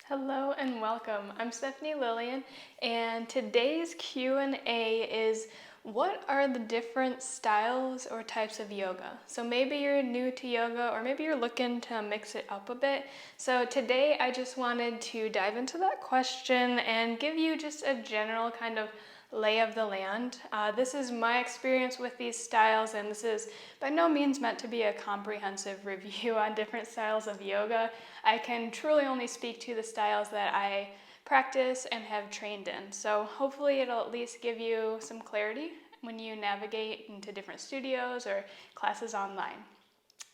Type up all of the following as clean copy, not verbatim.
Hello and welcome. I'm Stephanie Lillian, and today's Q&A is what are the different styles or types of yoga? So maybe you're new to yoga or maybe you're looking to mix it up a bit. So today I just wanted to dive into that question and give you just a general kind of lay of the land. This is my experience with these styles, and this is by no means meant to be a comprehensive review on different styles of yoga. I can truly only speak to the styles that I practice and have trained in. So hopefully it'll at least give you some clarity when you navigate into different studios or classes online.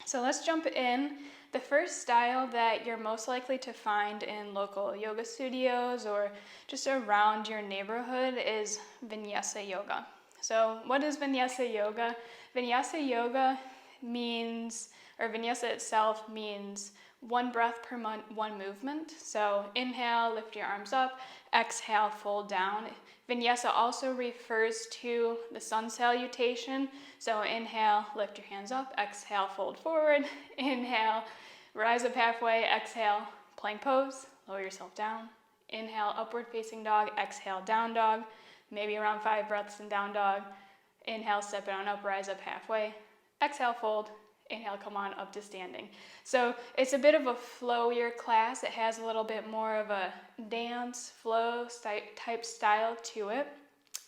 So let's jump in. The first style that you're most likely to find in local yoga studios or just around your neighborhood is Vinyasa Yoga. So what is Vinyasa Yoga? Vinyasa Yoga means, or Vinyasa itself means one breath per one movement. So inhale, lift your arms up, exhale, fold down. Vinyasa also refers to the sun salutation. So inhale, lift your hands up, exhale, fold forward, inhale, rise up halfway, exhale, plank pose, lower yourself down, inhale, upward facing dog, exhale, down dog, maybe around 5 breaths in down dog, inhale, step it on up, rise up halfway, exhale, fold, inhale, come on up to standing. So it's a bit of a flowier class. It has a little bit more of a dance flow type style to it.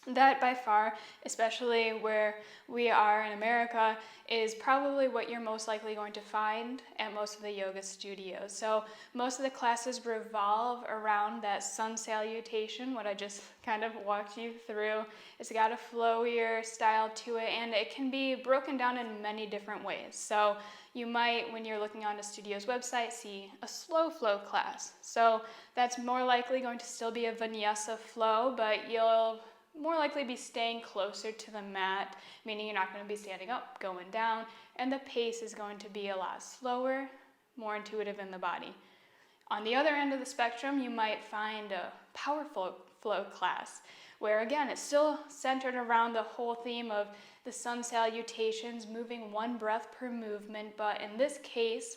That by far, especially where we are in America, is probably what you're most likely going to find at most of the yoga studios. So most of the classes revolve around that sun salutation, what I just kind of walked you through. It's got a flowier style to it, and it can be broken down in many different ways. So you might, when you're looking on a studio's website, see a slow flow class. So that's more likely going to still be a vinyasa flow, but you'll more likely be staying closer to the mat, meaning you're not going to be standing up, going down, and the pace is going to be a lot slower, more intuitive in the body. On the other end of the spectrum, you might find a power flow class, where again, it's still centered around the whole theme of the sun salutations, moving one breath per movement, but in this case,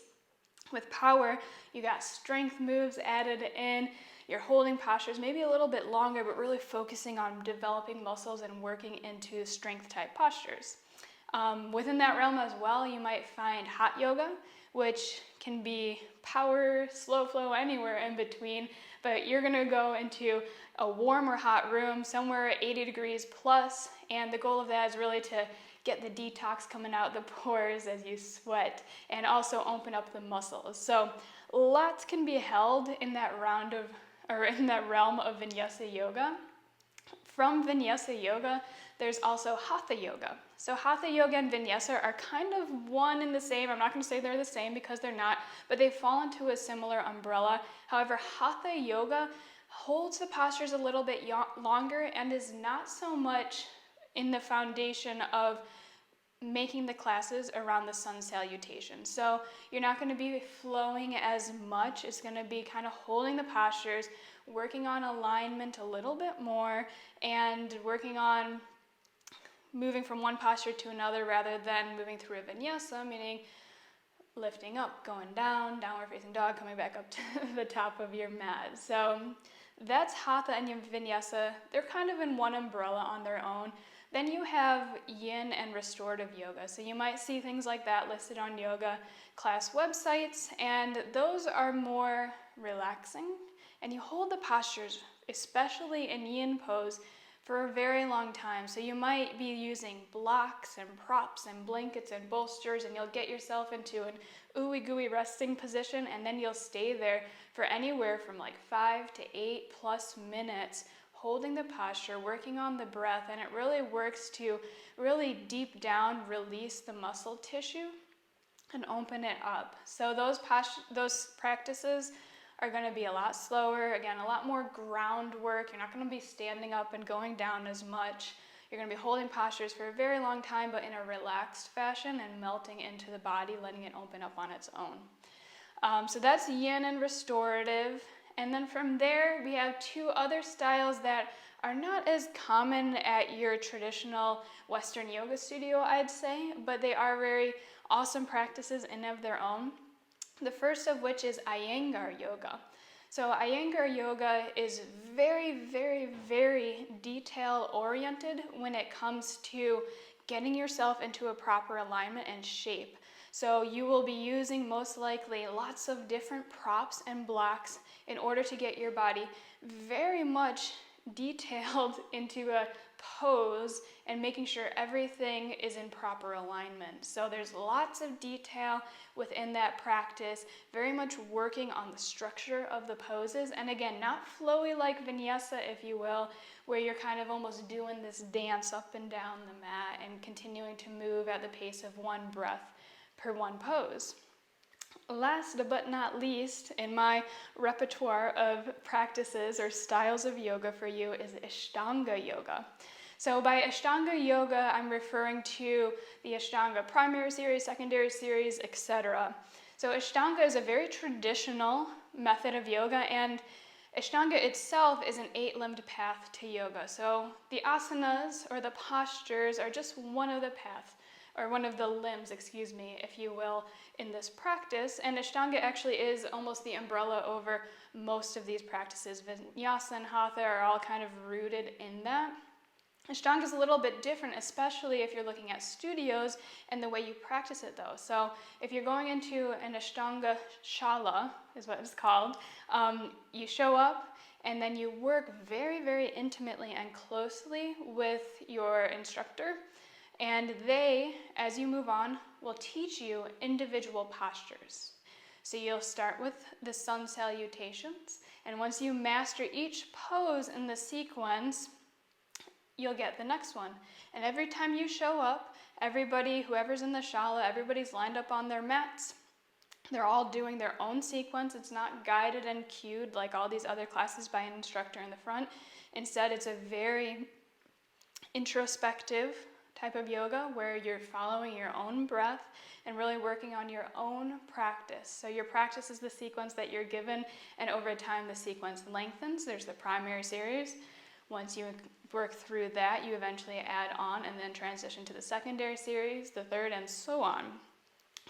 with power, you got strength moves added in. You're holding postures maybe a little bit longer, but really focusing on developing muscles and working into strength type postures. Within that realm as well, you might find hot yoga, which can be power, slow flow, anywhere in between, but you're gonna go into a warm or hot room, somewhere 80 degrees plus, and the goal of that is really to get the detox coming out the pores as you sweat and also open up the muscles. So lots can be held in that realm of Vinyasa Yoga. From Vinyasa Yoga, there's also Hatha Yoga. So Hatha Yoga and Vinyasa are kind of one and the same. I'm not going to say they're the same because they're not, but they fall into a similar umbrella. However, Hatha Yoga holds the postures a little bit longer and is not so much in the foundation of making the classes around the sun salutation. So you're not going to be flowing as much. It's going to be kind of holding the postures, working on alignment a little bit more, and working on moving from one posture to another rather than moving through a vinyasa, meaning lifting up, going down, downward facing dog, coming back up to the top of your mat. So that's Hatha and Vinyasa. They're kind of in one umbrella on their own. Then you have yin and restorative yoga. So you might see things like that listed on yoga class websites, and those are more relaxing, and you hold the postures, especially in yin pose, for a very long time. So you might be using blocks and props and blankets and bolsters, and you'll get yourself into an ooey gooey resting position, and then you'll stay there for anywhere from like 5 to 8 plus minutes, holding the posture, working on the breath, and it really works to really deep down release the muscle tissue and open it up. So those practices are going to be a lot slower, again, a lot more groundwork. You're not going to be standing up and going down as much. You're going to be holding postures for a very long time, but in a relaxed fashion and melting into the body, letting it open up on its own. So that's yin and restorative. And then from there, we have 2 other styles that are not as common at your traditional Western yoga studio, I'd say, but they are very awesome practices in of their own. The first of which is Iyengar Yoga. So Iyengar yoga is very, very, very detail oriented when it comes to getting yourself into a proper alignment and shape. So you will be using most likely lots of different props and blocks in order to get your body very much detailed into a pose and making sure everything is in proper alignment. So there's lots of detail within that practice, very much working on the structure of the poses. And again, not flowy like vinyasa, if you will, where you're kind of almost doing this dance up and down the mat and continuing to move at the pace of one breath per one pose. Last but not least, in my repertoire of practices or styles of yoga for you is Ashtanga Yoga. So by Ashtanga Yoga, I'm referring to the Ashtanga primary series, secondary series, etc. So Ashtanga is a very traditional method of yoga, and Ashtanga itself is an 8-limbed path to yoga. So the asanas or the postures are just one of the paths, or one of the limbs, if you will, in this practice. And Ashtanga actually is almost the umbrella over most of these practices. Vinyasa and Hatha are all kind of rooted in that. Ashtanga is a little bit different, especially if you're looking at studios and the way you practice it though. So if you're going into an Ashtanga Shala, is what it's called, you show up and then you work very, very intimately and closely with your instructor. And they, as you move on, will teach you individual postures. So you'll start with the sun salutations, and once you master each pose in the sequence, you'll get the next one. And every time you show up, everybody, whoever's in the shala, everybody's lined up on their mats. They're all doing their own sequence. It's not guided and cued like all these other classes by an instructor in the front. Instead, it's a very introspective type of yoga where you're following your own breath and really working on your own practice. So your practice is the sequence that you're given, and over time the sequence lengthens. There's the primary series. Once you work through that, you eventually add on and then transition to the secondary series, the third, and so on.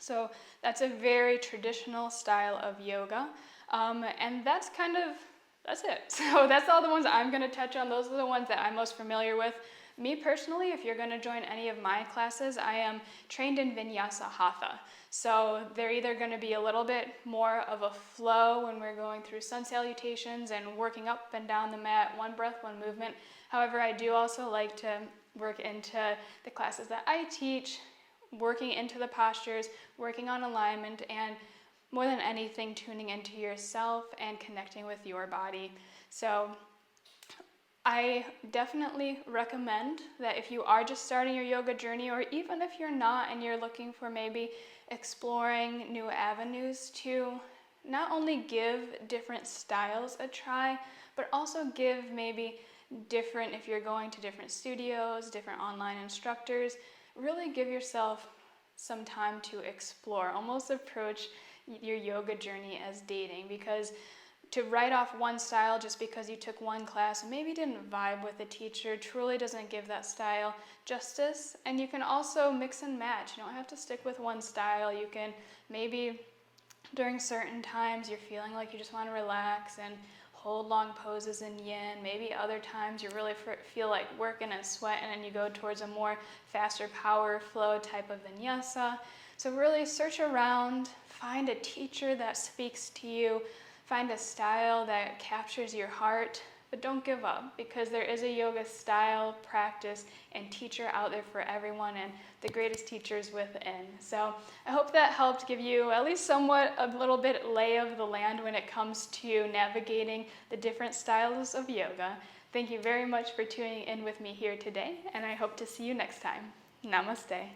So that's a very traditional style of yoga, and that's it. So that's all the ones I'm going to touch on. Those are the ones that I'm most familiar with. Me personally, if you're going to join any of my classes, I am trained in Vinyasa Hatha. So they're either going to be a little bit more of a flow when we're going through sun salutations and working up and down the mat, one breath, one movement. However, I do also like to work into the classes that I teach, working into the postures, working on alignment, and more than anything, tuning into yourself and connecting with your body. So I definitely recommend that if you are just starting your yoga journey, or even if you're not and you're looking for maybe exploring new avenues, to not only give different styles a try, but also give maybe different, if you're going to different studios, different online instructors, really give yourself some time to explore. Almost approach your yoga journey as dating, because to write off one style just because you took one class and maybe didn't vibe with the teacher truly doesn't give that style justice. And you can also mix and match. You don't have to stick with one style. You can maybe during certain times you're feeling like you just want to relax and hold long poses in yin. Maybe other times you really feel like working and sweating and you go towards a more faster power flow type of vinyasa. So really search around, find a teacher that speaks to you, find a style that captures your heart, but don't give up, because there is a yoga style, practice, and teacher out there for everyone, and the greatest teachers within. So I hope that helped give you at least somewhat a little bit lay of the land when it comes to navigating the different styles of yoga. Thank you very much for tuning in with me here today, and I hope to see you next time. Namaste.